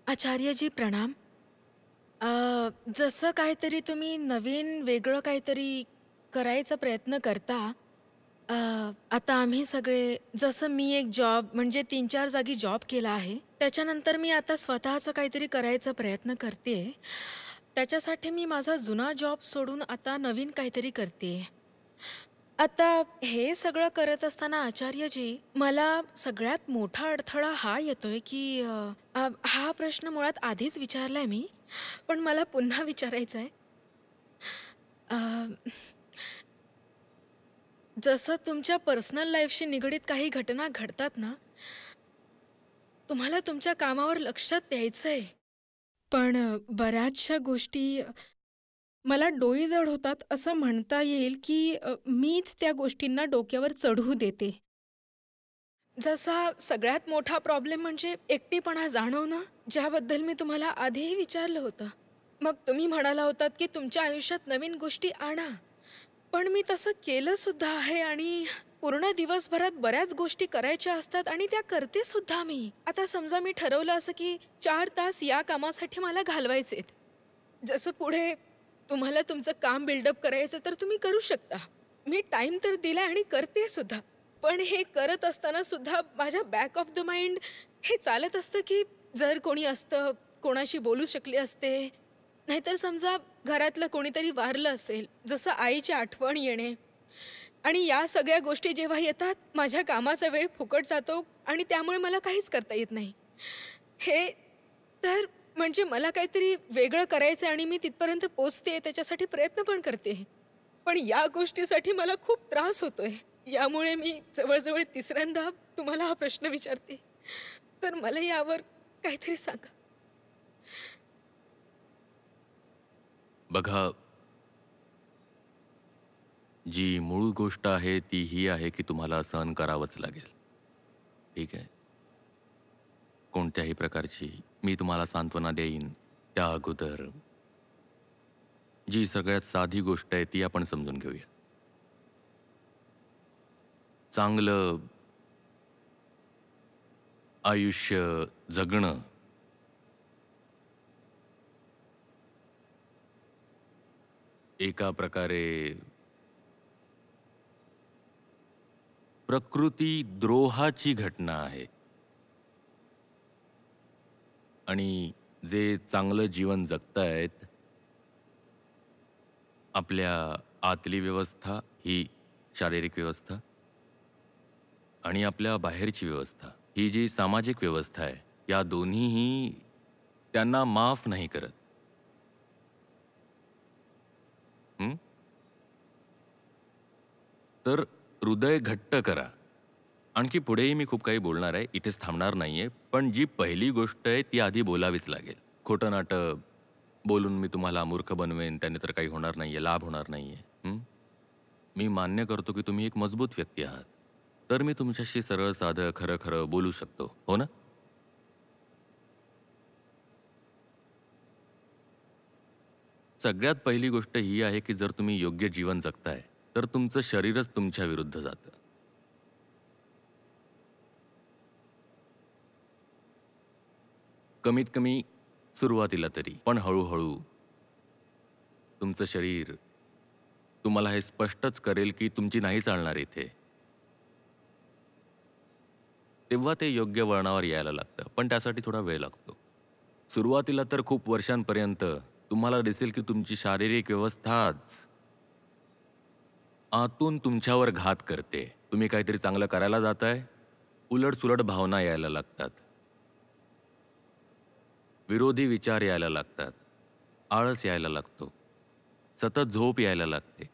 आचार्यजी प्रणाम. जसं काहीतरी तुम्ही नवीन वेगळं काहीतरी करायचा प्रयत्न करता. अ, आता आम्ही सगळे जसं मी एक जॉब म्हणजे 3-4 जागी जॉब केला आहे. त्याच्यानंतर मी आता स्वतःचं काहीतरी करायचा प्रयत्न करतेय. त्याच्यासाठी मी माझा जुना जॉब सोडून आता नवीन काहीतरी करतेय. आता हे सगळं करत असताना आचार्यजी, मला सगळ्यात मोठा अडथळा हा येतोय, की हा प्रश्न मुळात आधीच विचारलाय मी, पण मला पुन्हा विचारायचा आहे. अ, जसं तुमच्या पर्सनल लाईफशी निगडीत काही घटना घडतात ना, तुम्हाला तुमच्या कामावर लक्ष द्यायचंय. पण बऱ्याचशा गोष्टी मला डोईजड होतात असं म्हणता येईल, की मीच त्या गोष्टींना डोक्यावर चढवू देते. जसा सगळ्यात मोठा प्रॉब्लेम म्हणजे एकटेपणा जाणवणं, ज्याबद्दल मी तुम्हाला आधीही विचारलं होतं. मग तुम्ही म्हणाला होतात, की तुमच्या आयुष्यात नवीन गोष्टी आणा. पण मी तसं केलं सुद्धा आहे आणि पूर्ण दिवसभरात बऱ्याच गोष्टी करायच्या असतात आणि त्या करते सुद्धा मी. आता समजा मी ठरवलं असं, की 4 तास या कामासाठी मला घालवायचेत. जसं पुढे तुम्हाला तुमचं काम बिल्डअप करायचं तर तुम्ही करू शकता. मी टाईम तर दिलाय आणि करते सुद्धा. पण हे करत असताना सुद्धा माझ्या बॅक ऑफ द माइंड हे चालत असतं, की जर कोणी असतं, कोणाशी बोलू शकले असते. नाहीतर समजा घरातलं कोणीतरी वारलं असेल, जसं आईची आठवण येणे आणि या सगळ्या गोष्टी जेव्हा येतात, माझ्या कामाचा वेळ फुकट जातो आणि त्यामुळे मला काहीच करता येत नाही. हे तर म्हणजे मला काहीतरी वेगळं करायचं आहे आणि मी तिथपर्यंत पोहोचते त्याच्यासाठी प्रयत्न पण करते. पण या गोष्टीसाठी मला खूप त्रास होतोय. यामुळे मी जवळ-जवळ तिसऱ्यांदा तुम्हाला हा प्रश्न विचारते. तर मला यावर काहीतरी सांगा. बघा, जी मूळ गोष्ट आहे ती ही आहे की तुम्हाला सहन करावंच लागेल. ठीक आहे. कोणत्याही प्रकारची मी तुम्हाला सांत्वना देईन त्या अगोदर जी सगळ्यात साधी गोष्ट आहे ती आपण समजून घेऊया. चांगलं आयुष्य जगणं एका प्रकारे प्रकृती द्रोहाची घटना आहे. आणि जे चांगलं जीवन जगतायत, आपल्या आतली व्यवस्था ही शारीरिक व्यवस्था आणि आपल्या बाहेरची व्यवस्था ही जी सामाजिक व्यवस्था आहे, या दोन्हीही त्यांना माफ नाही करत. हं? तर हृदय घट्ट करा. आणखी पुढेही मी खूप काही बोलणार आहे, इथेच थांबणार नाहीये. पण जी पहिली गोष्ट आहे ती आधी बोलावीच लागेल. खोटं-नाटं बोलून मी तुम्हाला मूर्ख बनवेन, त्याने तर काही होणार नाहीये, लाभ होणार नाहीये. हं? मी मान्य करतो की तुम्ही एक मजबूत व्यक्ती आहात. तर मी तुमच्याशी सरळ साधं खरं-खरं बोलू शकतो. हो ना? सगळ्यात पहिली गोष्ट ही आहे की जर तुम्ही योग्य जीवन जगताय, तर तुमचं शरीरच तुमच्या विरुद्ध जातं. कमीत कमी सुरुवातीला तरी. पण हळू तुमचं शरीर तुम्हाला हे स्पष्टच करेल की तुमची नाही चालणार इथे. तेव्हा ते योग्य वळणावर यायला लागतं. पण त्यासाठी थोडा वेळ लागतो. सुरुवातीला तर खूप वर्षांपर्यंत तुम्हाला दिसेल की तुमची शारीरिक व्यवस्थाच आतून तुमच्यावर घात करते. तुम्ही काहीतरी चांगलं करायला जाताय, उलट-सुलट भावना यायला लागतात. विरोधी विचार यायला लागतात. आळस यायला लागतो. सतत झोप यायला लागते.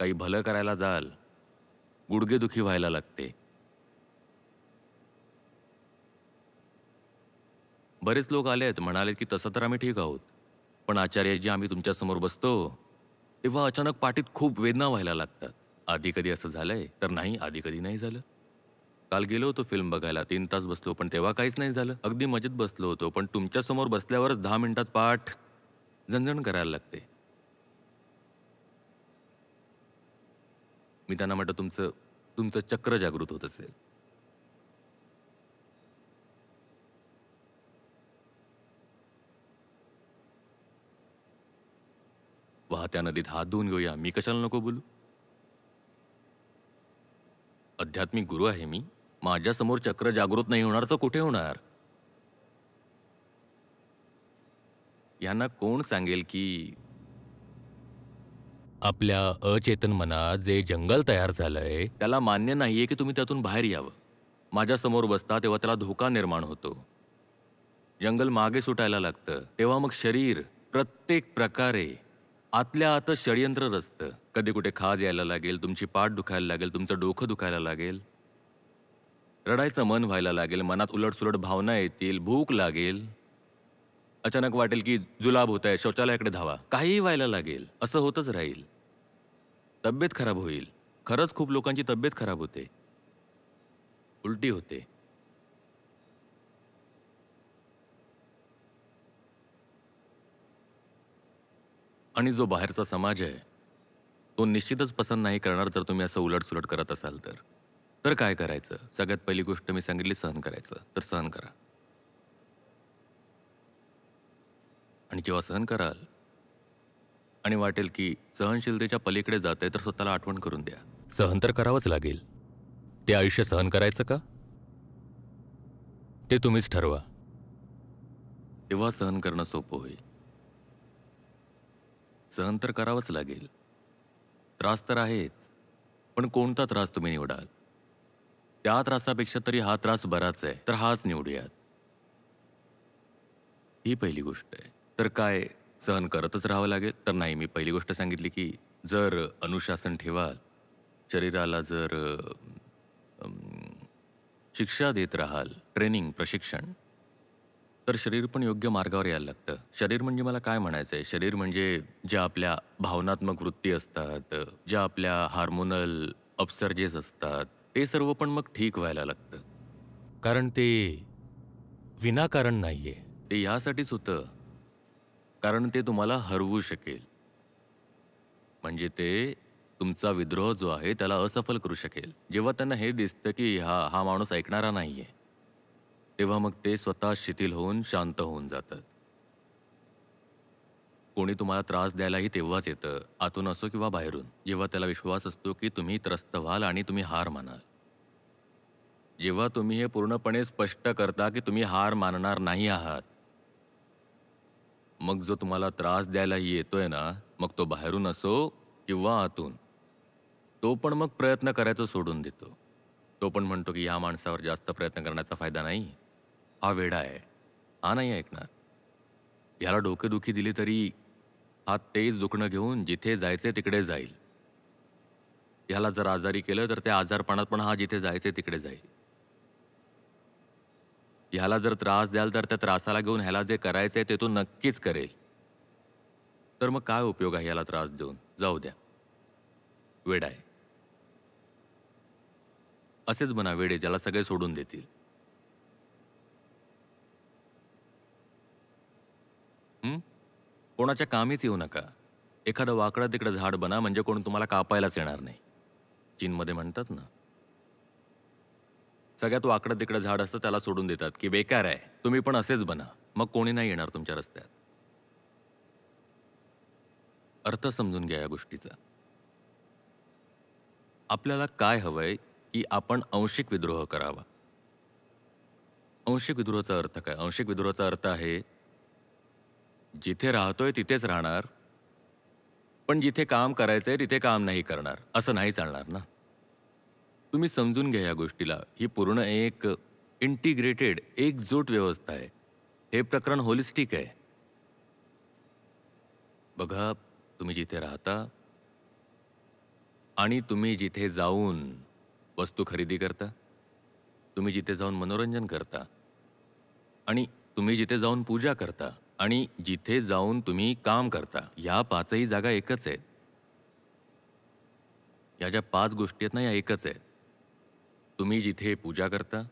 काही भलं करायला जाल, गुडघेदुखी व्हायला लागते. बरेच लोक आलेत, म्हणाले की तसं तर आम्ही ठीक आहोत. पण आचार्यजी आम्ही तुमच्यासमोर बसतो, तेव्हा अचानक पाठीत खूप वेदना व्हायला लागतात. आधी कधी असं झालंय? तर नाही, आधी कधी नाही झालं. काल गेलो होतो फिल्म बघायला, 3 तास बसलो, पण तेव्हा काहीच नाही झालं. अगदी मजेत बसलो होतो, पण तुमच्यासमोर बसल्यावरच 10 मिनिटात पाठ झणझण करायला लागते. मी त्यांना म्हटलं, तुमचं तुमचं चक्र जागृत होत असेल. वाहत्या नदीत हात धुवून घेऊया. मी कशाला नको बोलू? आध्यात्मिक गुरु आहे मी. माझ्यासमोर चक्र जागृत नाही होणार तर कुठे होणार? यांना कोण सांगेल की आपल्या अचेतन मनात जे जंगल तयार झालंय त्याला मान्य नाहीये की तुम्ही त्यातून बाहेर यावं. माझ्यासमोर बसता तेव्हा त्याला धोका निर्माण होतो. जंगल मागे सुटायला लागतं तेव्हा मग शरीर प्रत्येक प्रकारे आतल्या आतच षडयंत्र रचतं. कधी कुठे खाज यायला लागेल, तुमची पाठ दुखायला लागेल, तुमचं डोकं दुखायला लागेल, रडायचं मन व्हायला लागेल, मनात उलटसुलट भावना येतील, भूक लागेल, अचानक वाटेल की जुलाब होत आहे, शौचालयाकडे धावा, काहीही व्हायला लागेल. असं होतच राहील. तब्येत खराब होईल. खरंच खूप लोकांची तब्येत खराब होते, उलटी होते. आणि जो बाहेरचा समाज आहे तो निश्चितच पसंत नाही करणार जर तुम्ही असं उलटसुलट करत असाल तर. तर काय करायचं? सगळ्यात पहिली गोष्ट मी सांगितली, सहन करायचं. तर सहन करा. आणि जेव्हा सहन कराल आणि वाटेल की सहनशीलतेच्या पलीकडे जाते तर स्वतःला आठवण करून द्या, सहन तर करावंच लागेल. ते आयुष्य सहन करायचं का ते तुम्हीच ठरवा. तेव्हा सहन करणं सोपं होईल. सहन तर करावंच लागेल. त्रास तर आहेच, पण कोणता त्रास तुम्ही निवडाल? त्या त्रासापेक्षा तरी हा त्रास बराच आहे, तर हाच निवडूयात. ही पहिली गोष्ट आहे. तर काय सहन करतच राहावं लागेल? तर नाही. मी पहिली गोष्ट सांगितली की जर अनुशासन ठेवाल, शरीराला जर शिक्षा देत राहाल, ट्रेनिंग, प्रशिक्षण, तर शरीर पण योग्य मार्गावर यायला लागतं. शरीर म्हणजे मला काय म्हणायचं आहे? शरीर म्हणजे ज्या आपल्या भावनात्मक वृत्ती असतात, ज्या आपल्या हार्मोनल अपसर्जेस असतात, ते सर्व पण मग ठीक व्हायला लागतं. कारण ते विनाकारण नाहीये. ते यासाठीच होतं, कारण ते तुम्हाला हरवू शकेल. म्हणजे ते तुमचा विद्रोह जो आहे त्याला असफल करू शकेल. जेव्हा त्यांना हे दिसतं की हा हा माणूस ऐकणारा नाहीये, तेव्हा मग ते स्वतः शिथिल होऊन शांत होऊन जातात. कोणी तुम्हाला त्रास द्यायलाही तेव्हाच येतं, आतून असो किंवा बाहेरून, जेव्हा त्याला विश्वास असतो की तुम्ही त्रस्त व्हाल आणि तुम्ही हार मानाल. जेव्हा तुम्ही हे पूर्णपणे स्पष्ट करता की तुम्ही हार मानणार नाही आहात, मग जो तुम्हाला त्रास द्यायलाही येतोय ना, मग तो बाहेरून असो किंवा आतून, तो पण मग प्रयत्न करायचं सोडून देतो. तो पण म्हणतो की या माणसावर जास्त प्रयत्न करण्याचा फायदा नाही. हा वेडा आहे. हा नाही ऐकणार. याला डोकेदुखी दिली तरी हा तेच दुखणं घेऊन जिथे जायचे तिकडे जाईल. ह्याला जर आजारी केलं तर त्या आजारपणात पण हा जिथे जायचे तिकडे जाईल. ह्याला जर त्रास द्याल तर त्या त्रासाला घेऊन ह्याला जे करायचंय ते तो नक्कीच करेल. तर मग काय उपयोग आहे याला त्रास देऊन? जाऊ द्या. वेडा आहे. असेच बना वेडे ज्याला सगळे सोडून देतील. हं? कोणाच्या कामीच येऊ नका. एखादं वाकडं तिकडं झाड बना म्हणजे कोण तुम्हाला कापायलाच येणार नाही. चीनमध्ये म्हणतात ना, सगळ्यात वाकडं तिकडं झाड असतं त्याला सोडून देतात की बेकार आहे. तुम्ही पण असेच बना. मग कोणी नाही येणार तुमच्या रस्त्यात. अर्थ समजून घ्या या गोष्टीचा. आपल्याला काय हवंय की आपण आंशिक विद्रोह करावा. आंशिक विद्रोहाचा अर्थ काय? आंशिक विद्रोहाचा अर्थ आहे जिथे राहतोय तिथेच राहणार, पण जिथे काम करायचंय तिथे काम नाही करणार. असं नाही चालणार ना. तुम्ही समजून घ्या या गोष्टीला. ही पूर्ण एक इंटिग्रेटेड, एकजूट व्यवस्था आहे. हे प्रकरण होलिस्टिक आहे. बघा, तुम्ही जिथे राहता आणि तुम्ही जिथे जाऊन वस्तू खरेदी करता, तुम्ही जिथे जाऊन मनोरंजन करता आणि तुम्ही जिथे जाऊन पूजा करता आणि जिथे जाऊन तुम्ही काम करता, या पाचही जागा एकच आहेत. या ज्या 5 गोष्टी आहेत ना, या एकच आहेत. तुम्ही जिथे पूजा करता,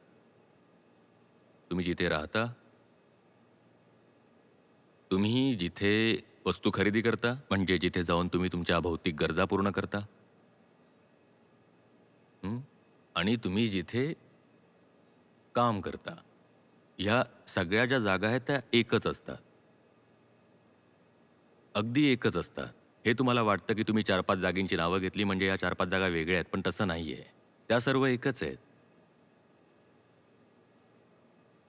तुम्ही जिथे राहता, तुम्ही जिथे वस्तू खरेदी करता, म्हणजे जिथे जाऊन तुम्ही तुमच्या भौतिक गरजा पूर्ण करता, आणि तुम्ही जिथे काम करता, ह्या सगळ्या ज्या जागा आहेत त्या एकच असतात. अगदी एकच असतात. हे तुम्हाला वाटतं की तुम्ही 4-5 जागेची नावं घेतली म्हणजे या 4-5 जागा वेगळ्या आहेत, पण तसं नाहीये. त्या सर्व एकच आहेत.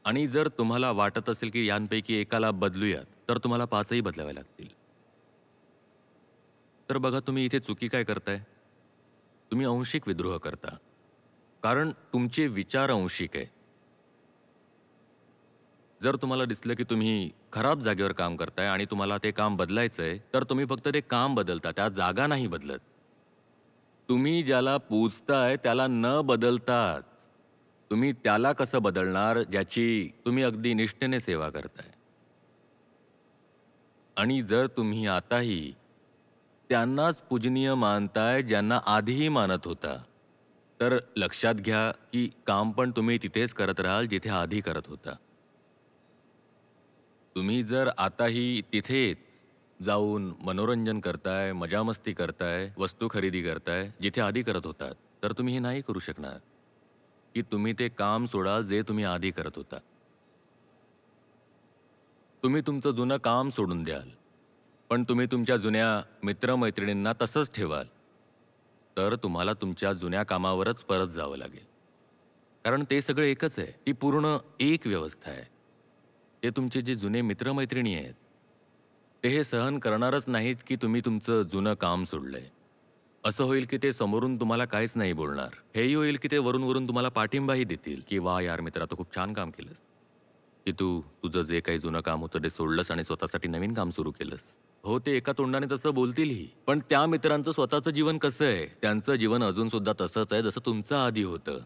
आणि जर तुम्हाला वाटत असेल की यांपैकी एकाला बदलूयात, तर तुम्हाला 5ही बदलाव्या लागतील. तर बघा तुम्ही इथे चुकी काय करताय? तुम्ही आंशिक विद्रोह करता. कारण तुमचे विचार आंशिक आहेत. जर तुम्हाला दिसलं की तुम्ही खराब जागेवर काम करताय आणि तुम्हाला ते काम बदलायचंय, तर तुम्ही फक्त ते काम बदलता, त्या जागा नाही बदलत. तुम्ही ज्याला पूजताय त्याला न बदलताच, तुम्ही त्याला कसं बदलणार ज्याची तुम्ही अगदी निष्ठेने सेवा करताय. आणि जर तुम्ही आताही त्यांनाच पूजनीय मानताय ज्यांना आधीही मानत होता, तर लक्षात घ्या की काम पण तुम्ही तिथेच करत राहाल जिथे आधी करत होता. तुम्ही जर आताही तिथेच जाऊन मनोरंजन करताय, मजामस्ती करताय, वस्तू खरेदी करताय, जिथे आधी करत होतात, तर तुम्ही हे नाही करू शकणार, की तुम्ही ते काम सोडाल जे तुम्ही आधी करत होता. तुम्ही तुमचं जुनं काम सोडून द्याल, पण तुम्ही तुमच्या जुन्या मित्र-मैत्रिणींना तसंच ठेवाल, तर तुम्हाला तुमच्या जुन्या कामावरच परत जावं लागेल. कारण ते सगळं एकच आहे. ती पूर्ण एक व्यवस्था आहे. ते तुमचे जे जुने मित्र-मैत्रिणी आहेत, ते हे सहन करणारच नाहीत, की तुम्ही तुमचं जुनं काम सोडलंय. असं होईल, की ते समोरून तुम्हाला काहीच नाही बोलणार. हेही होईल, की ते वरून-वरून तुम्हाला पाठिंबाही देतील, की "वाह यार मित्रा, तू खूप छान काम केलंस, की तू तुझं जे काही जुनं काम होतं ते सोडलंस आणि स्वतःसाठी नवीन काम सुरू केलंस." हो, ते एका तोंडाने तसं बोलतीलही. पण त्या मित्रांचं स्वतःचं जीवन कसं आहे? त्यांचं जीवन अजूनसुद्धा तसंच आहे, जसं तुमचं आधी होतं.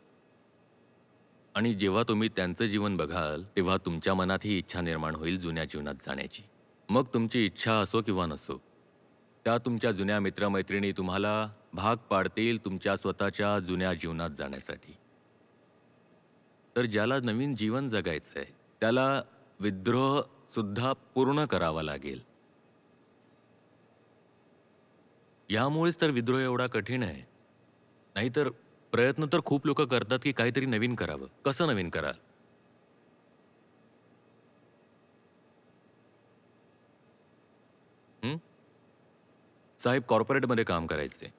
आणि जेव्हा तुम्ही त्यांचं जीवन बघाल, तेव्हा तुमच्या मनात ही इच्छा निर्माण होईल जुन्या जीवनात जाण्याची. मग तुमची इच्छा असो किंवा नसो, त्या तुमच्या जुन्या मित्र-मैत्रिणी तुम्हाला भाग पाडतील तुमच्या स्वतःच्या जुन्या जीवनात जाण्यासाठी. तर ज्याला नवीन जीवन जगायचं आहे, त्याला विद्रोह सुद्धा पूर्ण करावा लागेल. यामुळेच तर विद्रोह एवढा कठीण आहे. नाहीतर प्रयत्न तर खूप लोकं करतात, की काहीतरी नवीन करावं. कसं नवीन कराल? हं? साहेब कॉर्पोरेटमध्ये काम करायचे.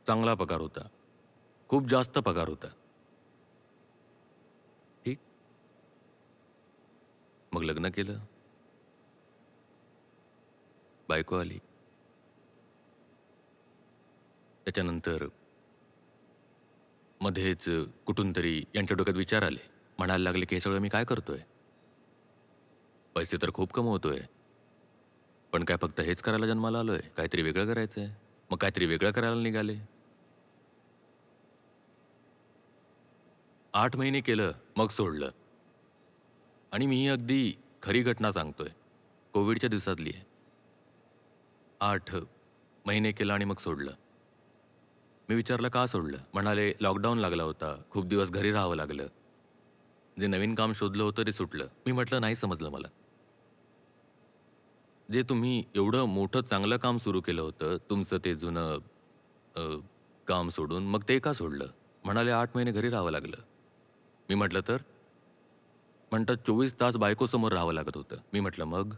चांगला पगार होता. खूप जास्त पगार होता. ठीक. मग लग्न केलं. बायको आली. त्याच्यानंतर मध्येच कुठून तरी यांच्या डोक्यात विचार आले. म्हणायला लागले, की "हे सगळं मी काय करतोय? पैसे तर खूप कमवतोय. पण काय फक्त हेच करायला जन्माला आलोय? काहीतरी वेगळं करायचंय." मग काहीतरी वेगळं करायला निघाले. 8 महिने केलं, मग सोडलं. आणि मी ही अगदी खरी घटना सांगतोय. कोव्हिडच्या दिवसातली आहे. 8 महिने केलं आणि मग सोडलं. मी विचारलं, "का सोडलं?" म्हणाले, "लॉकडाऊन लागला होता. खूप दिवस घरी राहावं लागलं. जे नवीन काम शोधलं होतं ते सुटलं." मी म्हटलं, "नाही समजलं मला. जे तुम्ही एवढं मोठं चांगलं काम सुरू केलं होतं, तुमचं ते जुनं अ, काम सोडून, मग ते का सोडलं?" म्हणाले, "8 महिने घरी राहावं लागलं." मी म्हटलं, "तर?" म्हणतात, "24 तास बायकोसमोर राहावं लागत होतं." मी म्हटलं, "मग?"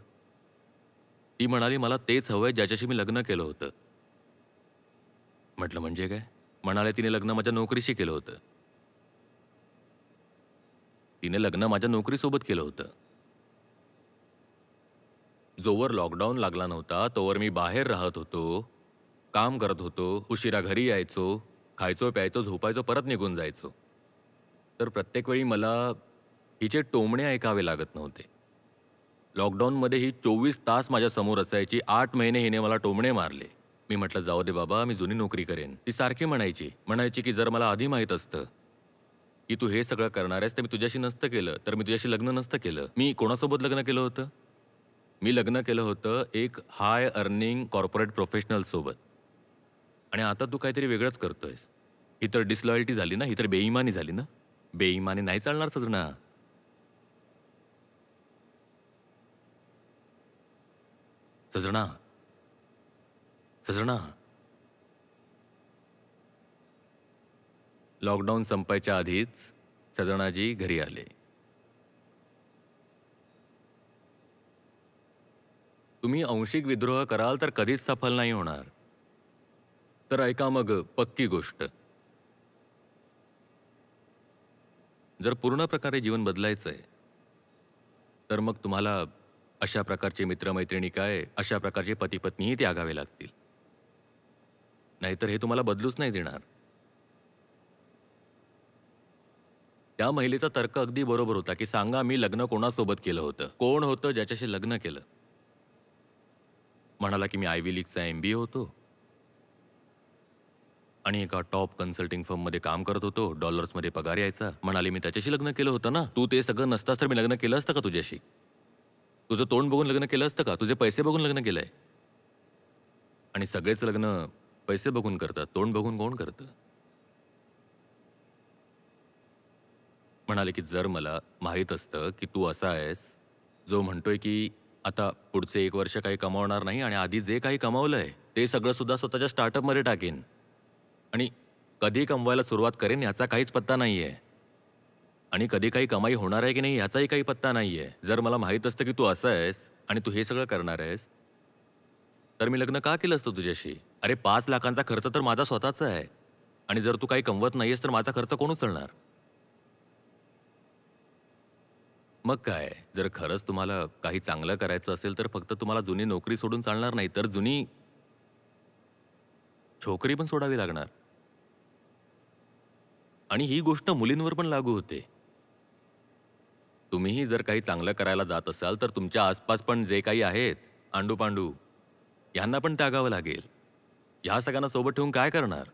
ती म्हणाली, "मला तेच हवंय ज्याच्याशी मी लग्न केलं होतं." म्हटलं, "म्हणजे काय?" म्हणाले, "तिने लग्न माझ्या नोकरीशी केलं होतं. तिने लग्न माझ्या नोकरीसोबत केलं होतं. जोवर लॉकडाऊन लागला नव्हता, तोवर मी बाहेर राहत होतो, काम करत होतो, उशिरा घरी यायचो, खायचो, प्यायचो, झोपायचो, परत निघून जायचो. तर प्रत्येक वेळी मला हिचे टोमणे ऐकावे लागत नव्हते. लॉकडाऊनमध्ये ही 24 तास माझ्यासमोर असायची. 8 महिने हिने मला टोमणे मारले. मी म्हटलं, "जाऊ दे बाबा, मी जुनी नोकरी करेन." ती सारखी म्हणायची की "जर मला आधी माहीत असतं, की तू हे सगळं करणार आहेस, तर मी तुझ्याशी नसतं केलं, तर मी तुझ्याशी लग्न नसतं केलं." मी कोणासोबत लग्न केलं होतं? मी लग्न केलं होतं एक हाय अर्निंग कॉर्पोरेट प्रोफेशनल सोबत आणि आता तू काहीतरी वेगळंच करतोयस. ही तर डिसलॉयल्टी झाली ना, ही तर बेईमानी झाली ना. बेईमानी नाही चालणार सजना. सजना, सजना. लॉकडाऊन संपायच्या आधीच सजनाजी घरी आले. तुम्ही आंशिक विद्रोह कराल तर कधीच सफल नाही होणार. तर ऐका मग पक्की गोष्ट. जर पूर्ण प्रकारे जीवन बदलायचंय तर मग तुम्हाला अशा प्रकारचे मित्रमैत्रिणी काय, अशा प्रकारचे पती-पत्नीही त्यागावे लागतील. नाहीतर हे तुम्हाला बदलूच नाही देणार. त्या महिलेचा तर्क अगदी बरोबर होता, की सांगा मी लग्न कोणासोबत केलं होतं? कोण होतं ज्याच्याशी लग्न केलं? म्हणाला की मी आयव्ही लीगचा MBA होतो आणि एका टॉप कन्सल्टिंग फर्ममध्ये काम करत होतो. डॉलर्समध्ये पगार यायचा. म्हणाले मी त्याच्याशी लग्न केलं होतं ना. तू ते सगळं नसतास तर मी लग्न केलं असतं का तुझ्याशी? तुझं तोंड बघून लग्न केलं असतं का? तुझे पैसे बघून लग्न केलंय? आणि सगळेच लग्न पैसे बघून करतात. तोंड बघून कोण करतं? म्हणाले की जर मला माहीत असतं की तू असा आहेस जो म्हणतोय की आता पुढचे 1 वर्ष काही कमावणार नाही आणि आधी जे काही कमावलंय ते सगळं सुद्धा स्वतःच्या स्टार्टअपमध्ये टाकेन आणि कधी कमवायला सुरुवात करेन याचा काहीच पत्ता नाहीये आणि कधी काही कमाई होणार आहे की नाही याचाही काही पत्ता नाहीये. जर मला माहीत असतं की तू असा आहेस आणि तू हे सगळं करणार आहेस तर मी लग्न का केलं असतं तुझ्याशी? अरे 5 लाखांचा खर्च तर माझा स्वतःचा आहे आणि जर तू काही कमवत नाहीयेस तर माझा खर्च कोण उचलणार? मग काय, जर खरंच तुम्हाला काही चांगलं करायचं असेल तर फक्त तुम्हाला जुनी नोकरी सोडून चालणार नाही, तर जुनी छोकरी पण सोडावी लागणार. आणि ही गोष्ट मुलींवर पण लागू होते. तुम्हीही जर काही चांगलं करायला जात असाल तर तुमच्या आसपास पण जे काही आहेत, आंडू-पांडू, यांना पण त्यागावं लागेल. ह्या सगळ्यांना सोबत ठेवून काय करणार?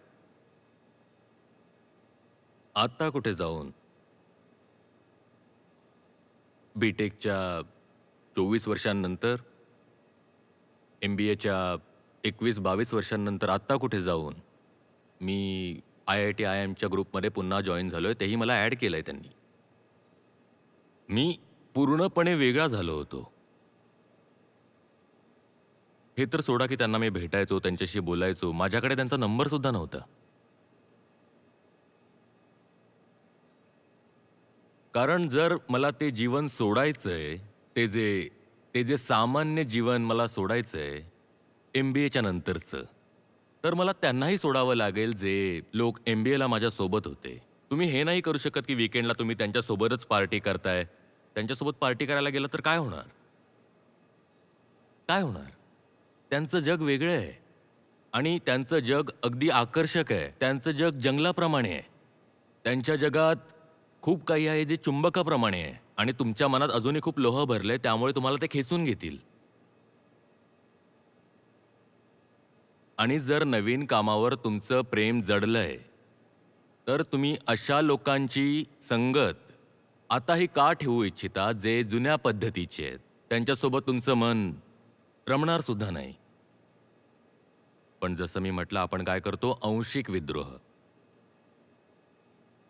आत्ता कुठे जाऊन बी.टेकच्या 24 वर्षांनंतर, MBAच्या 21-22 वर्षांनंतर आत्ता कुठे जाऊन मी IIT, IIMच्या ग्रुपमध्ये पुन्हा जॉइन झालोय. तेही मला ॲड केलंय त्यांनी. मी पूर्णपणे वेगळा झालो होतो. हे तर सोडा की त्यांना मी भेटायचो, त्यांच्याशी बोलायचो. माझ्याकडे त्यांचा नंबर सुद्धा नव्हता. कारण जर मला ते जीवन सोडायचंय, ते जे ते जे सामान्य जीवन मला सोडायचंय, MBAच्या नंतरचं, तर मला त्यांनाही सोडावं लागेल जे लोक MBAला माझ्यासोबत होते. तुम्ही हे नाही करू शकत की वीकेंडला तुम्ही त्यांच्यासोबतच पार्टी करताय. त्यांच्यासोबत पार्टी करायला गेलं तर काय होणार? काय होणार? त्यांचं जग वेगळं आहे आणि त्यांचं जग अगदी आकर्षक आहे. त्यांचं जग जंगलाप्रमाणे आहे. त्यांच्या जगात खूप काही आहे जे चुंबकाप्रमाणे आहे आणि तुमच्या मनात अजूनही खूप लोह भरलंय त्यामुळे तुम्हाला ते खेचून घेतील. आणि जर नवीन कामावर तुमचं प्रेम जडलंय, तर तुम्ही अशा लोकांची संगत आताही का ठेवू इच्छिता जे जुन्या पद्धतीचे आहेत? त्यांच्यासोबत तुमचं मन रमणार सुद्धा नाही. पण जसं मी म्हटलं आपण काय करतो? आंशिक विद्रोह.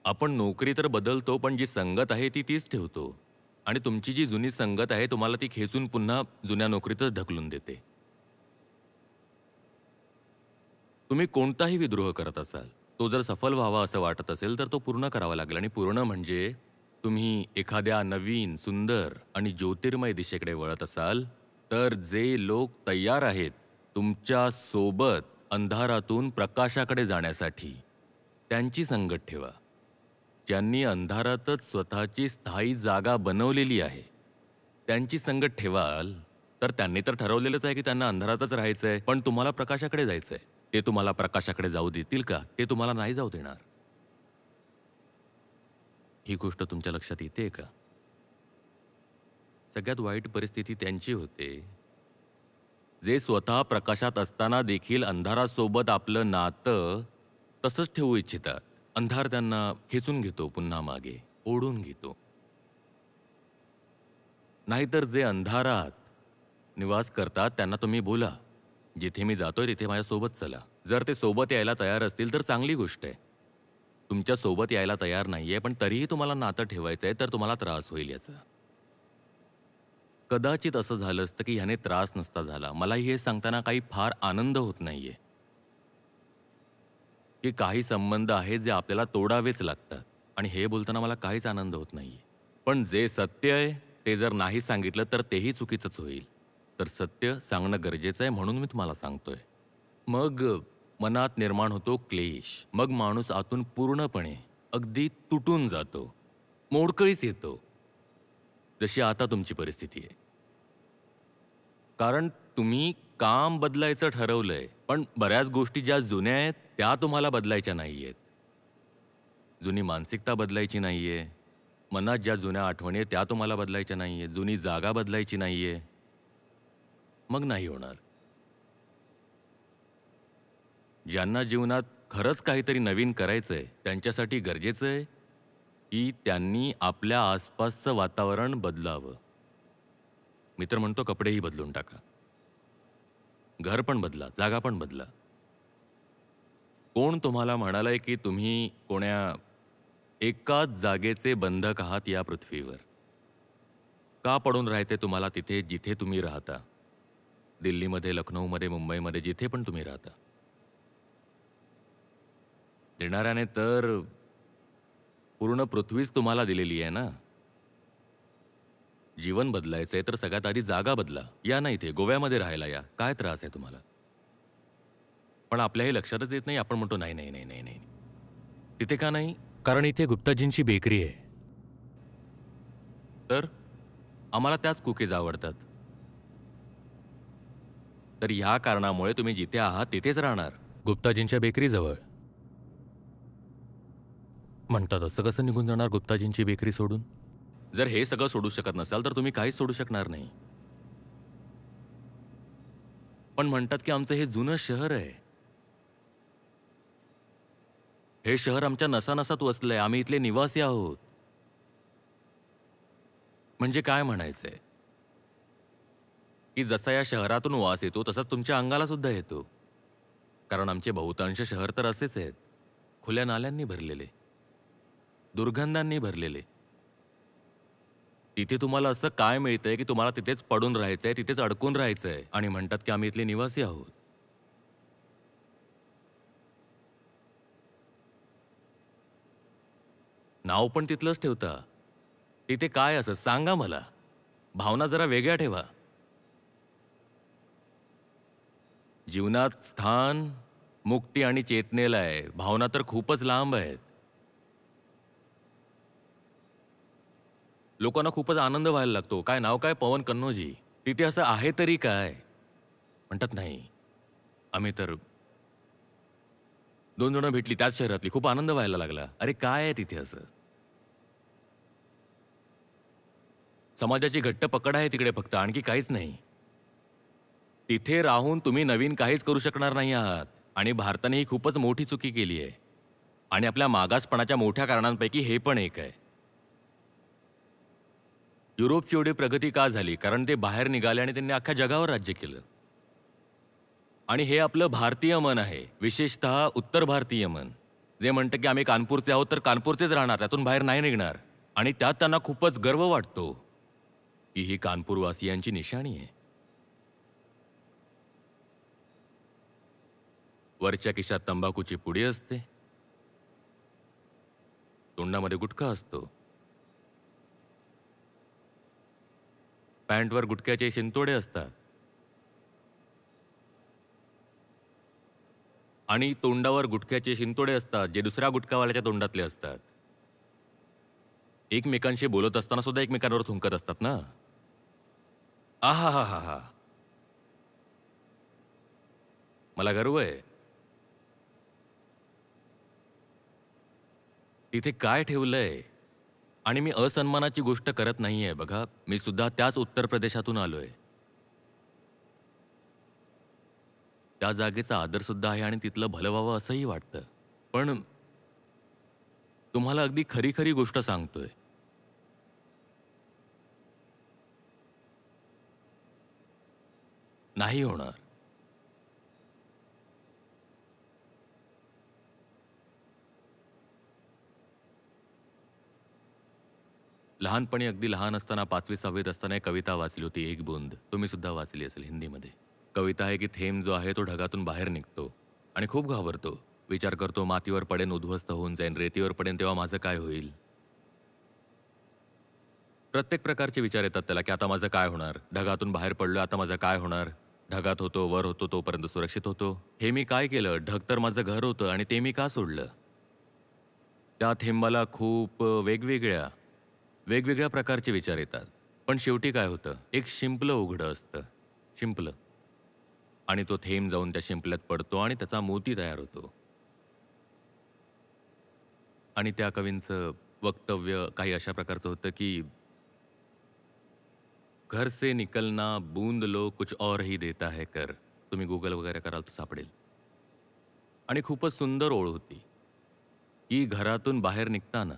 आपण नोकरी तर बदलतो, पण जी संगत आहे ती तीच ठेवतो. आणि तुमची जी जुनी संगत आहे तुम्हाला ती खेचून पुन्हा जुन्या नोकरीतच ढकलून देते. तुम्ही कोणताही विद्रोह करत असाल, तो जर सफल व्हावा असं वाटत असेल तर तो पूर्ण करावा लागेल आणि पूर्ण म्हणजे तुम्ही एखाद्या नवीन, सुंदर आणि ज्योतिर्मय दिशेकडे वळत असाल, तर जे लोक तयार आहेत तुमच्या सोबत अंधारातून प्रकाशाकडे जाण्यासाठी, त्यांची संगत ठेवा. ज्यांनी अंधारातच स्वतःची स्थायी जागा बनवलेली आहे, त्यांची संगत ठेवाल, तर त्यांनी तर ठरवलेलंच आहे की त्यांना अंधारातच राहायचंय, पण तुम्हाला प्रकाशाकडे जायचंय. ते तुम्हाला प्रकाशाकडे जाऊ देतील का? ते तुम्हाला नाही जाऊ देणार. ही गोष्ट तुमच्या लक्षात येतेय का? सगळ्यात वाईट परिस्थिती त्यांची होते, जे स्वतः प्रकाशात असताना देखील अंधारासोबत आपलं नातं तसंच ठेवू इच्छितात. अंधार त्यांना खेचून घेतो पुन्हा मागे, ओढून घेतो. नाहीतर जे अंधारात निवास करतात त्यांना तुम्ही बोला, जिथे मी जातोय तिथे माझ्यासोबत चला. जर ते सोबत यायला तयार असतील तर चांगली गोष्ट आहे. तुमच्या सोबत यायला तयार नाहीये, पण तरीही तुम्हाला नातं ठेवायचंय तर तुम्हाला त्रास होईल याचा. कदाचित असं झालं असतं की ह्याने त्रास नसता झाला. मलाही हे सांगताना काही फार आनंद होत नाहीये. की काही संबंध आहेत जे आपल्याला तोडावेच लागतात आणि हे बोलताना मला काहीच आनंद होत नाहीये. पण जे सत्य आहे ते जर नाही सांगितलं तर तेही चुकीचंच होईल. तर सत्य सांगणं गरजेचं आहे म्हणून मी तुम्हाला सांगतोय. मग मनात निर्माण होतो क्लेश. मग माणूस आतून पूर्णपणे अगदी तुटून जातो. मोडकळीस येतो. जशी आता तुमची परिस्थिती आहे. कारण तुम्ही काम बदलायचं ठरवलंय, पण बऱ्याच गोष्टी ज्या जुन्या आहेत, त्या तुम्हाला बदलायच्या नाहीयेत. जुनी मानसिकता बदलायची नाहीये. मनात ज्या जुन्या आठवणी आहेत, त्या तुम्हाला बदलायच्या नाहीयेत. जुनी जागा बदलायची नाहीये. मग नाही होणार. ज्यांना जीवनात खरंच काहीतरी नवीन करायचंय, त्यांच्यासाठी गरजेचं आहे, की त्यांनी आपल्या आसपासचं वातावरण बदलावं. मी तर म्हणतो कपडेही बदलून टाका. घर पण बदला, जागा पण बदला. कोण तुम्हाला म्हणालंय की तुम्ही कोण्या एकाच जागेचे बंधक आहात या पृथ्वीवर? का पडून राहायचे तुम्हाला तिथे जिथे तुम्ही राहता? दिल्लीमध्ये, लखनौमध्ये, मुंबईमध्ये, जिथे पण तुम्ही राहता. देणाऱ्याने तर पूर्ण पृथ्वीच तुम्हाला दिलेली आहे ना. जीवन बदलायचंय तर सगळ्यात आधी जागा बदला. या ना इथे गोव्यामध्ये राहायला या. काय त्रास आहे तुम्हाला? पण आपल्या हे लक्षातच येत नाही. आपण म्हणतो नाही, नाही, नाही, नाही, नाही. तिथे का नाही? कारण इथे गुप्ताजींची बेकरी आहे. तर आम्हाला त्याच कुकीज आवडतात. तर ह्या कारणामुळे तुम्ही जिथे आहात तिथेच राहणार. गुप्ताजींच्या बेकरीजवळ. म्हणतात असं कसं निघून जाणार गुप्ताजींची बेकरी सोडून? जर हे सगळं सोडू शकत नसाल तर तुम्ही काहीच सोडू शकणार नाही. पण म्हणतात की आमचं हे जुनं शहर आहे. हे शहर आमच्या नसानसात वसलंय. आम्ही इथले निवासी आहोत. म्हणजे काय म्हणायचंय? की जसा या शहरातून वास येतो तसाच तुमच्या अंगाला सुद्धा येतो. कारण आमचे बहुतांश शहर तर असेच आहेत. खुल्या नाल्यांनी भरलेले, दुर्गंधांनी भरलेले. तिथे तुम्हाला असं काय मिळतंय की तुम्हाला तिथेच पडून राहायचंय, तिथेच अडकून राहायचंय आणि म्हणतात की आम्ही इथले निवासी आहोत. नाव पण तिथलंच ठेवता. तिथे काय असं सांगा मला. भावना जरा वेगळ्या ठेवा. जीवनात स्थान, मुक्ती आणि चेतनेला आहे. भावना तर खूपच लांब आहेत. लोकांना खूपच आनंद व्हायला लागतो. काय नाव काय? पवन कन्नौजी. तिथे असं आहे तरी काय? म्हणतात नाही. आम्ही तर 2 जण भेटली त्याच शहरातली. खूप आनंद व्हायला लागला. अरे काय आहे तिथे असं? समाजाची घट्ट पकड आहे तिकडे फक्त, आणखी काहीच नाही. तिथे राहून तुम्ही नवीन काहीच करू शकणार नाही आहात. आणि भारताने ही खूपच मोठी चुकी केली आहे. आणि आपल्या मागासपणाच्या मोठ्या कारणांपैकी हे पण एक आहे. युरोपची एवढी प्रगती का झाली? कारण ते बाहेर निघाले आणि त्यांनी अख्ख्या जगावर राज्य केलं. आणि हे आपलं भारतीय मन आहे, विशेषतः उत्तर भारतीय मन, जे म्हणतं की आम्ही कानपूरचे आहोत तर कानपूरचेच राहणार, त्यातून बाहेर नाही निघणार. आणि त्यात त्यांना खूपच गर्व वाटतो की ही कानपूरवासियांची निशाणी आहे. वरच्या खिशात तंबाखूची पुडी असते, तोंडामध्ये गुटखा असतो, पॅन्टवर गुटख्याचे शिंतोडे असतात आणि तोंडावर गुटख्याचे शिंतोडे असतात जे दुसऱ्या गुटखावाल्याच्या तोंडातले असतात. एकमेकांशी बोलत असताना सुद्धा एकमेकांवर थुंकत असतात ना. आहा हा हा हा. मला गर्व आहे. तिथे काय ठेवलंय? आणि मी असन्मानाची गोष्ट करत नाहीये. बघा, मी सुद्धा त्याच उत्तर प्रदेशातून आलोय. त्या जागेचा आदर सुद्धा आहे आणि तिथलं भलं व्हावं असंही वाटतं. पण तुम्हाला अगदी खरी खरी गोष्ट सांगतोय. नाही होणार. लहानपणी अगदी लहान असताना 5वी-6वीत असताना एक कविता वाचली होती, एक बूंद. तुम्ही सुद्धा वाचली असेल हिंदीमध्ये. कविता आहे की थेंब जो आहे तो ढगातून बाहेर निघतो आणि खूप घाबरतो. विचार करतो मातीवर पडेन, उद्ध्वस्त होऊन जाईन, रेतीवर पडेन तेव्हा माझं काय होईल? प्रत्येक प्रकारचे विचार येतात त्याला, की आता माझं काय होणार? ढगातून बाहेर पडलोय, आता माझं काय होणार? ढगात होतो, वर होतो, तोपर्यंत सुरक्षित होतो. हे मी काय केलं? ढग तर माझं घर होतं आणि ते मी का सोडलं? त्या थेंबाला खूप वेगवेगळ्या प्रकारचे विचार येतात. पण शेवटी काय होतं? एक शिंपलं उघडं असतं. शिंपलं. आणि तो थेंब जाऊन त्या शिंपल्यात पडतो आणि त्याचा मोती तयार होतो. आणि त्या कवींचं वक्तव्य काही अशा प्रकारचं होतं, की घर से निकलना बूंद लो कुछ और ही देता है कर. तुम्ही Google वगैरे कराल तर सापडेल. आणि खूपच सुंदर ओळ होती, की घरातून बाहेर निघताना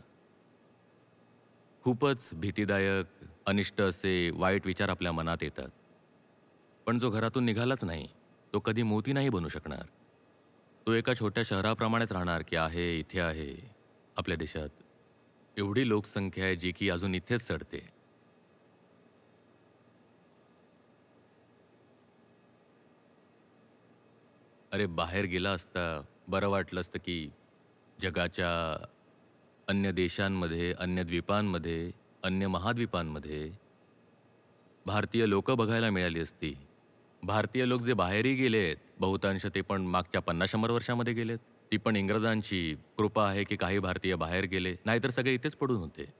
खूपच भीतीदायक, अनिष्ट असे वाईट विचार आपल्या मनात येतात. पण जो घरातून निघालाच नाही, तो कधी मोती नाही बनू शकणार. तो एका छोट्या शहराप्रमाणेच राहणार, की आहे, इथे आहे, आपल्या देशात. एवढी लोकसंख्या आहे, जी की अजून इथेच सडते. अरे, बाहेर गेला असता, बरं वाटलं असतं, की जगाच्या अन्य देशांमध्ये, अन्य द्वीपांमध्ये, अन्य महाद्वीपांमध्ये भारतीय लोकं बघायला मिळाली असती. भारतीय लोक जे बाहेरही गेलेत, बहुतांश ते पण मागच्या 50-100 वर्षामध्ये गेलेत. ती पण इंग्रजांची कृपा आहे, की काही भारतीय बाहेर गेले, नाहीतर सगळे इथेच पडून होते.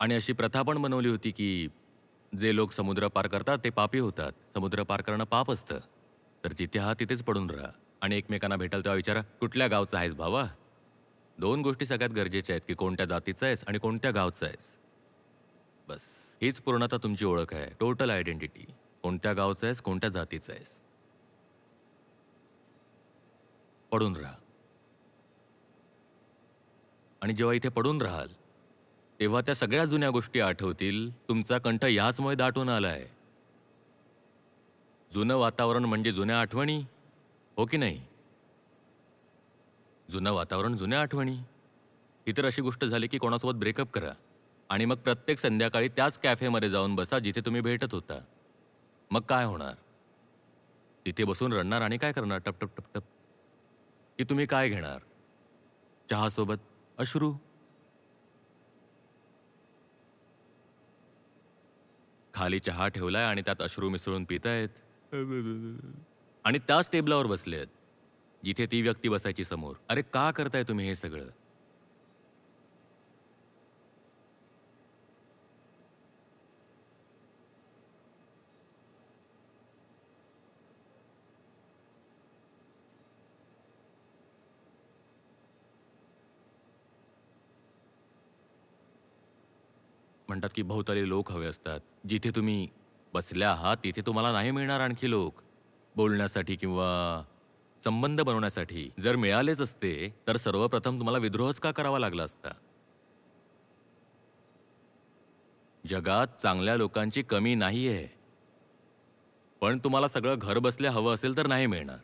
आणि अशी प्रथा पण बनवली होती, की जे लोक समुद्र पार करतात ते पापी होतात. समुद्र पार करणं पाप असतं. तर जिथे आहात तिथेच पडून राहा आणि एकमेकांना भेटाल तेव्हा विचारा, "कुठल्या गावचा आहेस भावा?" 2 गोष्टी सगळ्यात गरजेच्या आहेत, की कोणत्या जातीचा आहेस आणि कोणत्या गावचा आहेस. बस. हीच पूर्णतः तुमची ओळख आहे. Total identity. कोणत्या गावचा आहेस, कोणत्या जातीचा आहेस. पडून राहा. आणि जेव्हा इथे पडून राहाल, तेव्हा त्या सगळ्या जुन्या गोष्टी आठवतील. तुमचा कंठ ह्याचमुळे दाटून आलाय. जुनं वातावरण म्हणजे जुन्या आठवणी, हो की नाही? जुनं वातावरण, जुन्या आठवणी. ही तर अशी गोष्ट झाली की कोणासोबत ब्रेकअप करा आणि मग प्रत्येक संध्याकाळी त्याच कॅफेमध्ये जाऊन बसा जिथे तुम्ही भेटत होता. मग काय होणार? तिथे बसून रडणार आणि काय करणार टप, टप, टप, टप? की तुम्ही काय घेणार? चहासोबत अश्रू. खाली चहा ठेवलाय आणि त्यात अश्रू मिसळून पितायत. आणि त्याच टेबलावर बसलेत, जिथे ती व्यक्ती बसायची समोर. अरे का करताय तुम्ही हे सगळं? म्हणतात की भोवताली लोक हवे असतात. जिथे तुम्ही बसल्या आहात, तिथे तुम्हाला नाही मिळणार आणखी लोक बोलण्यासाठी किंवा संबंध बनवण्यासाठी. जर मिळालेच असते, तर सर्वप्रथम तुम्हाला विद्रोहच का करावा लागला असता? जगात चांगल्या लोकांची कमी नाहीये. पण तुम्हाला सगळं घरबसल्या हवं असेल तर नाही मिळणार.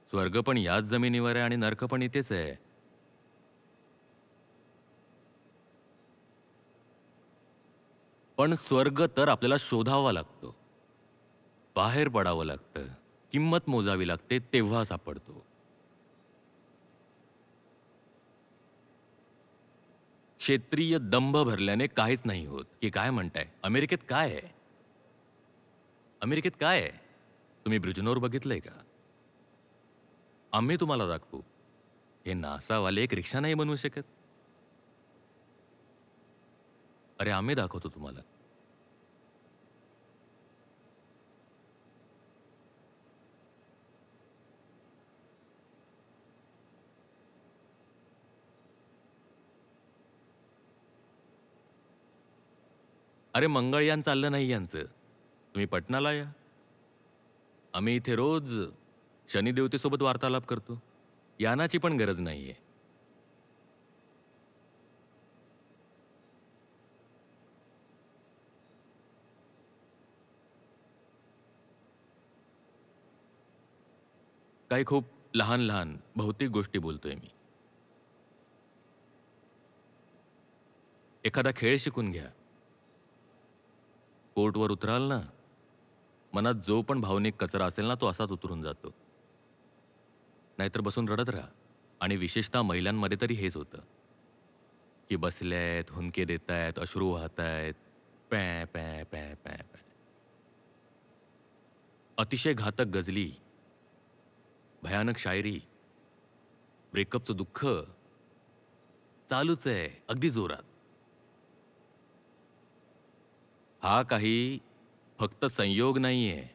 स्वर्ग पण याच जमिनीवर आहे आणि नर्क पण इथेच आहे. पण स्वर्ग तर आपल्याला शोधावा लागतो. बाहेर पडावं लागतं. किंमत मोजावी लागते तेव्हा सापडतो. क्षेत्रीय दंभ भरल्याने काहीच नाही होत, की काय म्हणताय? अमेरिकेत काय आहे? अमेरिकेत काय आहे? तुम्ही ब्रिजनोर बघितलंय का? आम्ही तुम्हाला दाखवू. हे नासावाले एक रिक्षा नाही बनवू शकत? अरे आम्ही दाखवतो तुम्हाला. अरे मंगळयान चाललं नाही यांचं. तुम्ही पटनाला या. आम्ही इथे रोज शनिदेवतेसोबत वार्तालाप करतो. यानाची पण गरज नाहीये. काही खूप लहान-लहान भौतिक गोष्टी बोलतोय मी. एखादा खेळ शिकून घ्या. कोर्टवर उतराल ना, मनात जो पण भावनिक कचरा असेल ना, तो असाच उतरून जातो. नाहीतर बसून रडत राहा. आणि विशेषतः महिलांमध्ये तरी हेच होतं, की बसल्यात, हुंदके देतायत, अश्रू वाहतायत, पॅ पॅ पॅ पॅ पॅ. अतिशय घातक गझली, भयानक शायरी, ब्रेकअपचं दुःख चालूच आहे, अगदी जोरात. हा काही फक्त संयोग नाहीये,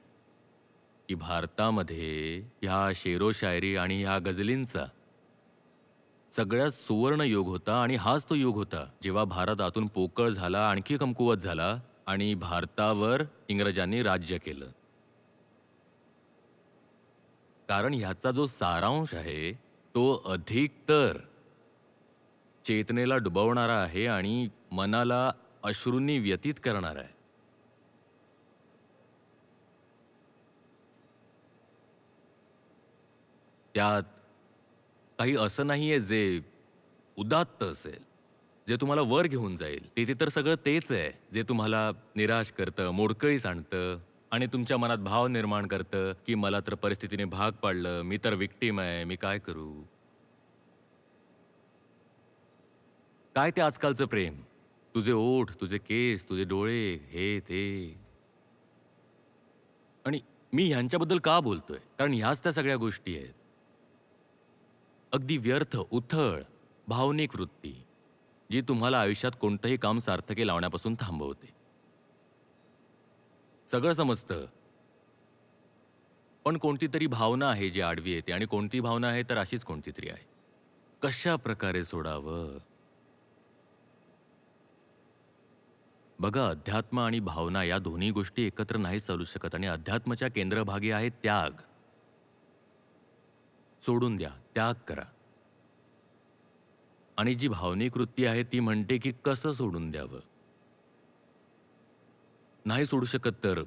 की भारतामध्ये ह्या शेरो-शायरी आणि ह्या गझलींचा सगळ्यात सुवर्ण युग होता आणि हाच तो युग होता, जेव्हा भारत आतून पोकळ झाला, आणखी कमकुवत झाला आणि भारतावर इंग्रजांनी राज्य केलं. कारण ह्याचा जो सारांश आहे, तो अधिकतर चेतनेला डुबवणारा आहे आणि मनाला अश्रूंनी व्यतीत करणारा आहे. त्यात काही असं नाहीये जे उदात्त असेल, जे तुम्हाला वर घेऊन जाईल. तिथे तर सगळं तेच आहे, जे तुम्हाला निराश करतं, मोडकळीस आणतं आणि तुमच्या मनात भाव निर्माण करतं, की मला तर परिस्थितीने भाग पाडलं, मी तर व्हिक्टिम आहे, मी काय करू? काय ते आजकालचं प्रेम? तुझे ओठ, तुझे केस, तुझे डोळे, हे ते. आणि मी ह्यांच्याबद्दल का बोलतोय? कारण ह्याच त्या सगळ्या गोष्टी आहेत. अगदी व्यर्थ, उथळ, भावनिक वृत्ती, जी तुम्हाला आयुष्यात कोणतंही काम सार्थकी लावण्यापासून थांबवते. सगळं समजतं, पण कोणती तरी भावना आहे जी आडवी येते आणि कोणती भावना आहे तर अशीच कोणती तरी आहे. कशा प्रकारे सोडावं? बघा, अध्यात्म आणि भावना या दोन्ही गोष्टी एकत्र नाही चालू शकत आणि अध्यात्माच्या केंद्रभागी आहे त्याग. सोडून द्या, त्याग करा. आणि जी भावनिक वृत्ती आहे ती म्हणते की कसं सोडून द्यावं? नाही सोडू शकत तर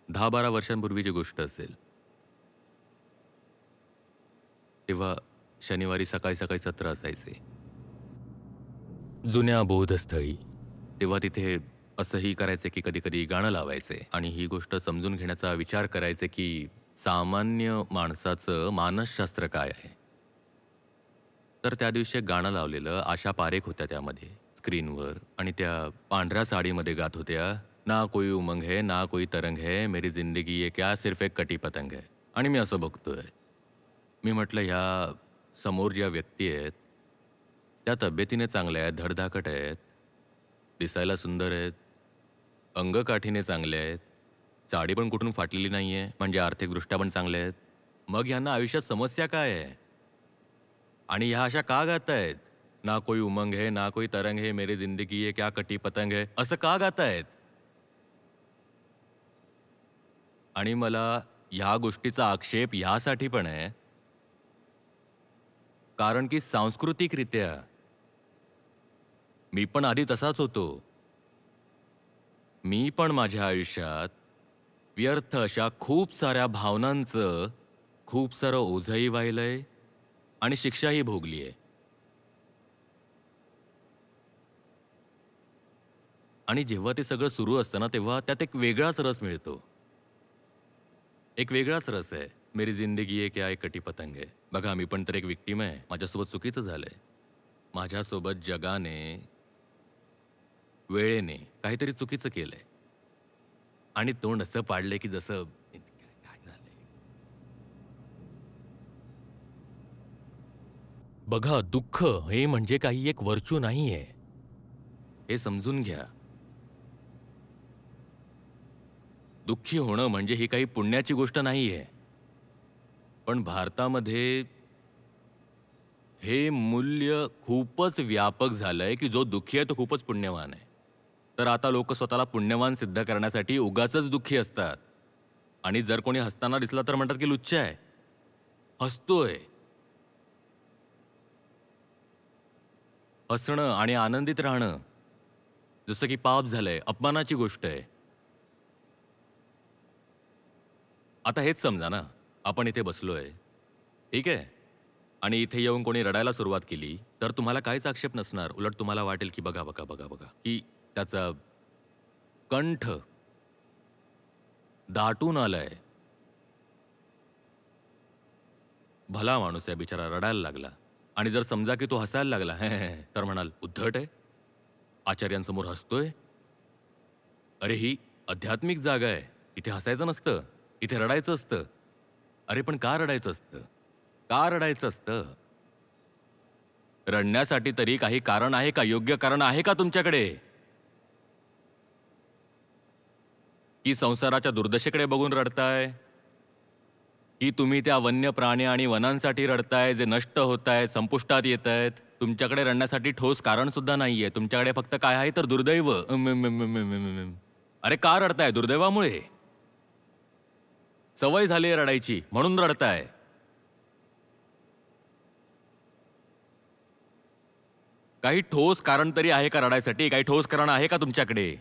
10-12 वर्षांपूर्वीची गोष्ट असेल. तेव्हा शनिवारी सकाळी-सकाळी सत्र असायचे. जुन्या बोधस्थळी. तेव्हा तिथे असंही करायचे की कधी-कधी गाणं लावायचे आणि ही गोष्ट समजून घेण्याचा विचार करायचे की सामान्य माणसाचं मानसशास्त्र काय आहे? तर त्या दिवशी एक गाणं लावलेलं. आशा पारेख होत्या त्यामध्ये स्क्रीनवर आणि त्या पांढऱ्या साडीमध्ये गात होत्या. ना कोई उमंग है, ना कोई तरंग है, मेरी जिंदगी ये क्या सिर्फ एक कटी पतंग है. आणि मी असं बघतोय. मी म्हटलं ह्या समोर ज्या व्यक्ती आहेत, त्या तब्येतीने चांगल्या आहेत, धडधाकट आहेत, दिसायला सुंदर आहेत, अंगकाठीने चांगले आहेत, साडी पण कुठून फाटलेली नाहीये, म्हणजे आर्थिकदृष्ट्या पण चांगले आहेत. मग ह्यांना आयुष्यात समस्या काय आहे? आणि ह्या अशा का गातायत? ना कोई उमंग है, ना कोई तरंग है, मेरी जिंदगी ये क्या कटी पतंग है. असं का गातायत? आणि मला ह्या गोष्टीचा आक्षेप ह्यासाठी पण आहे, कारण की सांस्कृतिकरित्या मी पण आधी तसाच होतो. मी पण माझ्या आयुष्यात व्यर्थ अशा खूप साऱ्या भावनांचं खूप सारं ओझंही वाहिलंय आणि शिक्षाही भोगलीये. आणि जेव्हा ते सगळं सुरू असतं ना, तेव्हा त्यात एक वेगळाच रस मिळतो. एक वेगळाच रस आहे. मेरी जिंदगी ये क्या एक कटी पतंग है. बघा, मी पण तर एक विक्टिम आहे. माझ्यासोबत चुकीचं झालंय. माझ्यासोबत जगाने, वेळेने काहीतरी चुकीचं केलंय. आणि तोंड असं पाडलंय की जसं काय झालंय. बघा, दुःख हे म्हणजे काही एक व्हर्च्यू नाहीये. हे समजून घ्या. दुःखी होणं म्हणजे ही काही पुण्याची गोष्ट नाहीये. पण भारतामध्ये हे मूल्य खूपच व्यापक झालंय, की जो दुःखी आहे तो खूपच पुण्यवान आहे. तर आता लोक स्वतःला पुण्यवान सिद्ध करण्यासाठी उगाचच दुःखी असतात. आणि जर कोणी हसताना दिसला तर म्हणतात की लुच्चा आहे. हसतोय. हसणं आणि आनंदित राहणं जसं की पाप झालंय, अपमानाची गोष्ट आहे. आता हेच समजा ना, आपण इथे बसलोय ठीक आहे. आणि इथे येऊन कोणी रडायला सुरुवात केली तर तुम्हाला काहीच आक्षेप नसणार. उलट तुम्हाला वाटेल की बघा, बघा, बघा, बघा, की त्याचा कंठ दाटून आलाय. भला माणूस आहे बिचारा, रडायला लागला. आणि जर समजा की तो हसायला लागला, "हे, हे, हे," तर म्हणाल, "उद्धट आहे. आचार्यांसमोर हसतोय. अरे ही आध्यात्मिक जागा आहे. इथे हसायचं नसतं. इथे रडायचं असतं." अरे पण का रडायचं असतं? का रडायचं असतं? रडण्यासाठी तरी काही कारण आहे का? योग्य कारण आहे का तुमच्याकडे? की संसाराच्या दुर्दशेकडे बघून रडताय? की तुम्ही त्या वन्य प्राणी आणि वनांसाठी रडताय, जे नष्ट होतायत, संपुष्टात येतायत? तुमच्याकडे रडण्यासाठी ठोस कारण सुद्धा नाहीये. तुमच्याकडे फक्त काय आहे तर दुर्दैव. अरे का रडताय? दुर्दैवामुळे. सवय झाली रडायची म्हणून रडताय. काही ठोस कारण तरी आहे का रडायसाठी? काही ठोस कारण आहे का तुमच्याकडे?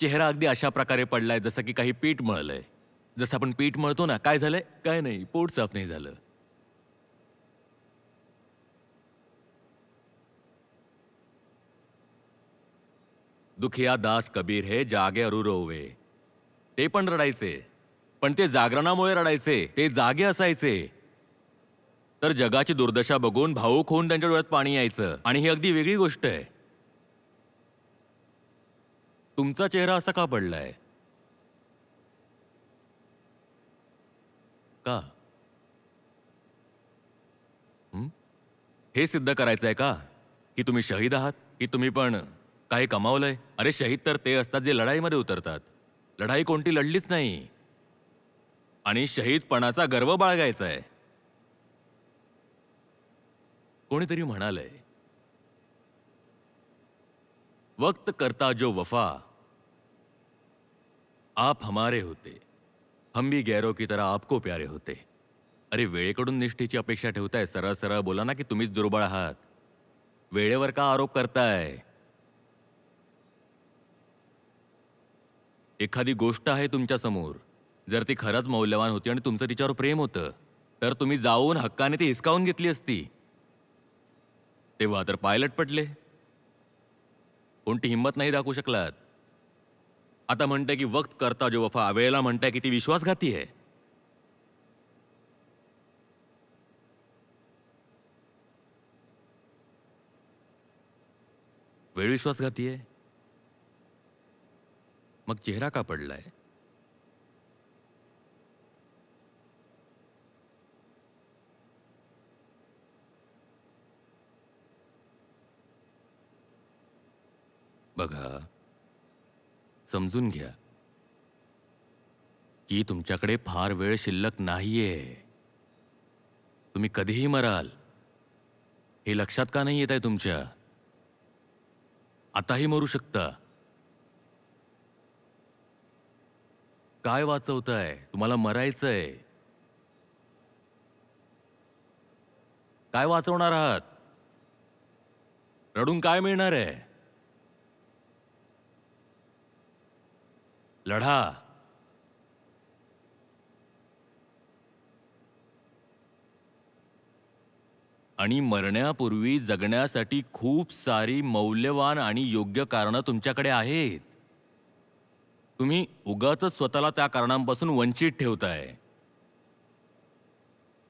चेहरा अगदी अशा प्रकारे पडलाय जसं की काही पीठ मळलंय. जसं आपण पीठ मळतो ना, काय झालंय? काय नाही, पोट साफ नाही झालं. दुखिया दास कबीर हे जागे अरू रोवे. ते पण रडायचे. पण ते जागरणामुळे रडायचे. ते जागे असायचे. तर जगाची दुर्दशा बघून भावूक होऊन त्यांच्या डोळ्यात पाणी यायचं. आणि ही अगदी वेगळी गोष्ट आहे. तुमचा चेहरा असा का पडलाय? का? हं? हे सिद्ध करायचंय का? की तुम्ही शहीद आहात? की तुम्ही पण काही कमावलंय? अरे शहीद तर ते असतात जे लढाईमध्ये उतरतात. लढाई कोणती लढलीच नाही. आणि शहीदपणाचा गर्व बाळगायचा आहे. कोणीतरी म्हणालंय, वक्त करता जो वफा आप हमारे होते, हम भी गैरों की तरह आपको प्यारे होते. अरे वेळेकडून निष्ठेची अपेक्षा ठेवताय? सरळ सरळ बोला ना की तुम्हीच दुर्बळ आहात. वेळेवर का आरोप करताय? एखादी गोष्ट आहे तुमच्या समोर, जर ती खरंच मौल्यवान होती आणि तुमचं तिच्यावर प्रेम होतं, तर तुम्ही जाऊन हक्काने ती हिसकावून घेतली असती. तेव्हा तर पायलट पडले. कोणती हिंमत नाही दाखवू शकलात. आता म्हणताय की वक्त करता जो वफा, वेळेला म्हणताय की ती विश्वासघाती आहे. वेळ विश्वासघाती आहे. मग चेहरा का पडलाय? बघा, समजून घ्या की तुमच्याकडे फार वेळ शिल्लक नाहीये. तुम्ही कधीही मराल. हे लक्षात का नाही येत आहे तुमच्या? आताही मरू शकता. काय वाचवताय? तुम्हाला मरायचंय. काय वाचवणार आहात? रडून काय मिळणार आहे? लढा. आणि मरण्यापूर्वी जगण्यासाठी खूप सारी मौल्यवान आणि योग्य कारणं तुमच्याकडे आहेत. तुम्ही उगाचच स्वतःला त्या कारणांपासून वंचित ठेवताय.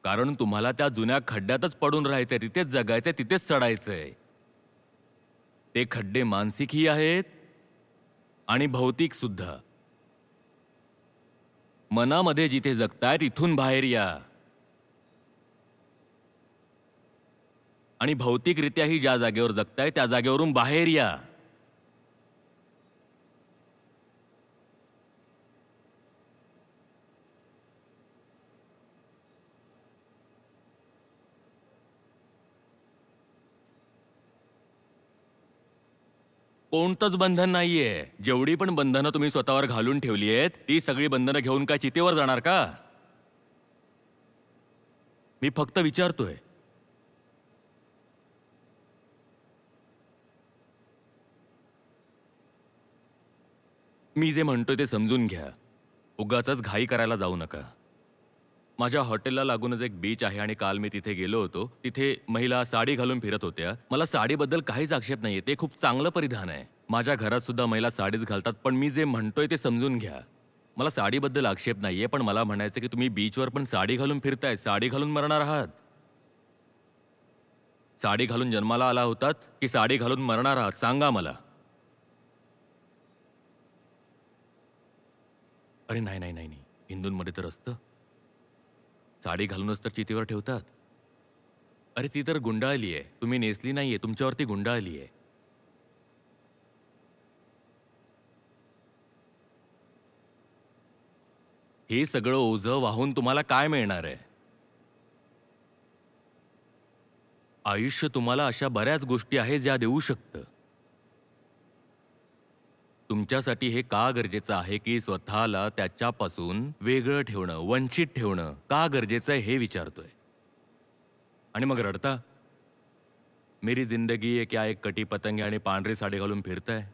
कारण तुम्हाला त्या जुन्या खड्ड्यातच पडून राहायचंय, तिथेच जगायचंय, तिथेच चढायचंय. ते खड्डे मानसिकही आहेत आणि भौतिक सुद्धा. मनामध्ये जिथे जगताय तिथून बाहेर या. आणि भौतिकरित्याही ज्या जागेवर जगताय त्या जागेवरून बाहेर या. कोणतंच बंधन नाहीये. जेवढी पण बंधनं तुम्ही स्वतःवर घालून ठेवली आहेत, ती सगळी बंधनं घेऊन काय चितेवर जाणार का? मी फक्त विचारतोय. मी जे म्हणतोय ते समजून घ्या. उगाचच घाई करायला जाऊ नका. माझ्या हॉटेलला लागूनच एक बीच आहे आणि काल मी तिथे गेलो होतो. तिथे महिला साडी घालून फिरत होत्या. मला साडीबद्दल काहीच आक्षेप नाहीये, ते खूप चांगलं परिधान आहे. माझ्या घरात सुद्धा महिला साडीच घालतात. पण मी जे म्हणतोय ते समजून घ्या. मला साडीबद्दल आक्षेप नाहीये, पण मला म्हणायचं की तुम्ही बीचवर पण साडी घालून फिरताय, साडी घालून मरणार आहात. साडी घालून जन्माला आला होतात की साडी घालून मरणार आहात, सांगा मला. अरे नाही नाही नाही नाही, हिंदूंमध्ये तर असतं. साडी घालूनच तर चितेवर ठेवतात. अरे ती तर गुंडाळली आहे, तुम्ही नेसली नाहीये, तुमच्यावरती गुंडाळली आहे. हे सगळं ओझं वाहून तुम्हाला काय मिळणार आहे? आयुष्य तुम्हाला अशा बऱ्याच गोष्टी आहेत ज्या देऊ शकतं. तुमच्यासाठी हे का गरजेचं आहे की स्वतःला त्याच्यापासून वेगळं ठेवणं, वंचित ठेवणं का गरजेचं आहे हे विचारतोय. आणि मग रडता. मेरी जिंदगी है क्या एक कटी पतंग आणि पांढरी साडी घालून फिरताय.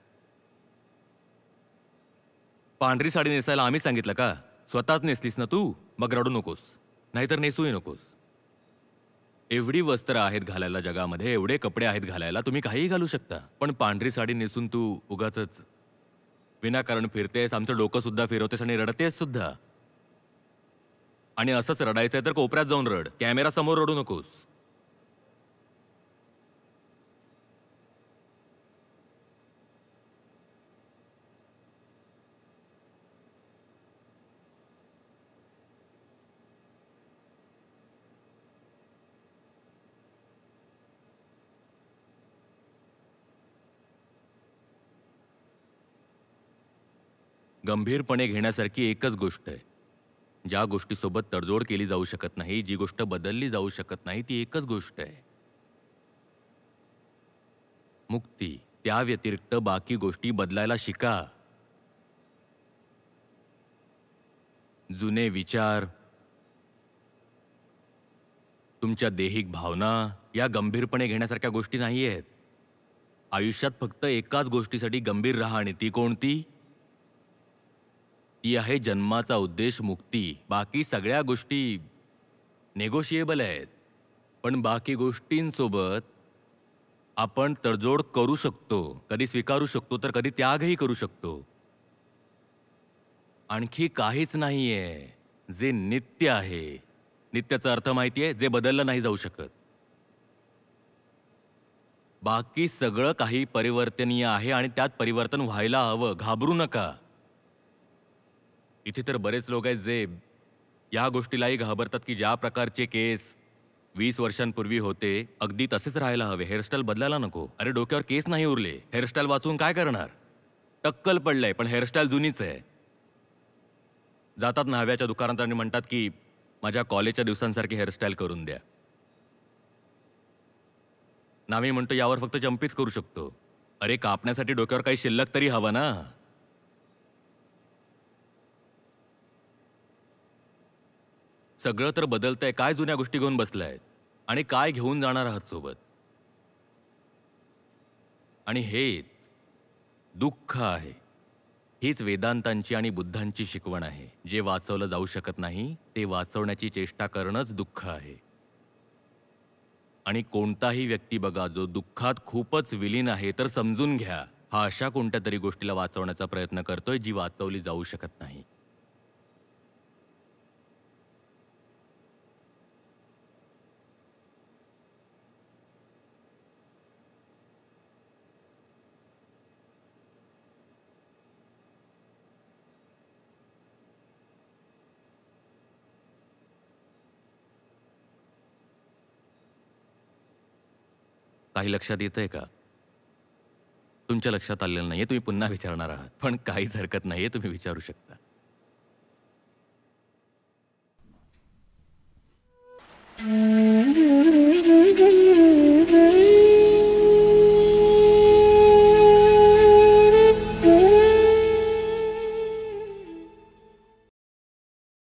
पांढरी साडी नेसायला आम्ही सांगितलं का? स्वतःच नेसलीस ना तू, मग रडू नकोस, नाहीतर नेसूही नकोस. एवढी वस्त्र आहेत घालायला जगामध्ये, एवढे कपडे आहेत घालायला, तुम्ही काहीही घालू शकता. पण पांढरी साडी नेसून तू उगाचच विनाकारण फिरतेस, आमचं डोकं सुद्धा फिरवतेस आणि रडतेस सुद्धा. आणि असंच रडायचंय तर कोपऱ्यात जाऊन रड, कॅमेरा समोर रडू नकोस. गंभीरपणे घेण्यासारखी एकच गोष्ट आहे. ज्या गोष्टीसोबत तडजोड केली जाऊ शकत नाही, जी गोष्ट बदलली जाऊ शकत नाही, ती एकच गोष्ट आहे, मुक्ती. त्या व्यतिरिक्त बाकी गोष्टी बदलायला शिका. जुने विचार, तुमच्या देहिक भावना या गंभीरपणे घेण्यासारख्या गोष्टी नाही आहेत. आयुष्यात फक्त एकाच गोष्टीसाठी गंभीर राहा आणि ती कोणती? ती आहे जन्माचा उद्देश मुक्ती. बाकी सगळ्या गोष्टी नेगोशिएबल आहेत. पण बाकी गोष्टींसोबत आपण तडजोड करू शकतो, कधी स्वीकारू शकतो तर कधी त्यागही करू शकतो. आणखी काहीच नाहीये जे नित्य आहे. नित्याचा अर्थ माहितीये? जे बदललं नाही जाऊ शकत. बाकी सगळं काही परिवर्तनीय आहे आणि त्यात परिवर्तन व्हायला हवं. घाबरू नका. इथे तर बरेच लोक आहेत जे या गोष्टीलाही घाबरतात की ज्या प्रकारचे केस 20 वर्षांपूर्वी होते अगदी तसेच राहायला हवे, हेअरस्टाईल बदलायला नको. अरे डोक्यावर केस नाही उरले, हेअरस्टाईल वाचून काय करणार? टक्कल पडलंय पण हेअरस्टाईल जुनीच आहे. जातात न्हाव्याच्या दुकानात आणि म्हणतात की माझ्या कॉलेजच्या दिवसांसारखी हेअरस्टाईल करून द्या. नामी म्हणतो यावर फक्त चंपीच करू शकतो. अरे कापण्यासाठी डोक्यावर काही शिल्लक तरी हवं ना. सगळं तर बदलतंय, काय जुन्या गोष्टी घेऊन बसलायत आणि काय घेऊन जाणार आहात सोबत? आणि हेच दुःख आहे. हीच वेदांतांची आणि बुद्धांची शिकवण आहे. जे वाचवलं जाऊ शकत नाही ते वाचवण्याची चेष्टा करणंच दुःख आहे. आणि कोणताही व्यक्ती बघा जो दुःखात खूपच विलीन आहे तर समजून घ्या हा अशा कोणत्या तरी गोष्टीला वाचवण्याचा प्रयत्न करतोय जी वाचवली जाऊ शकत नाही. काही लक्षात येतंय का? तुमच्या लक्षात आलेलं नाहीये, तुम्ही पुन्हा विचारणार आहात. पण काहीच हरकत नाहीये, तुम्ही विचारू शकता.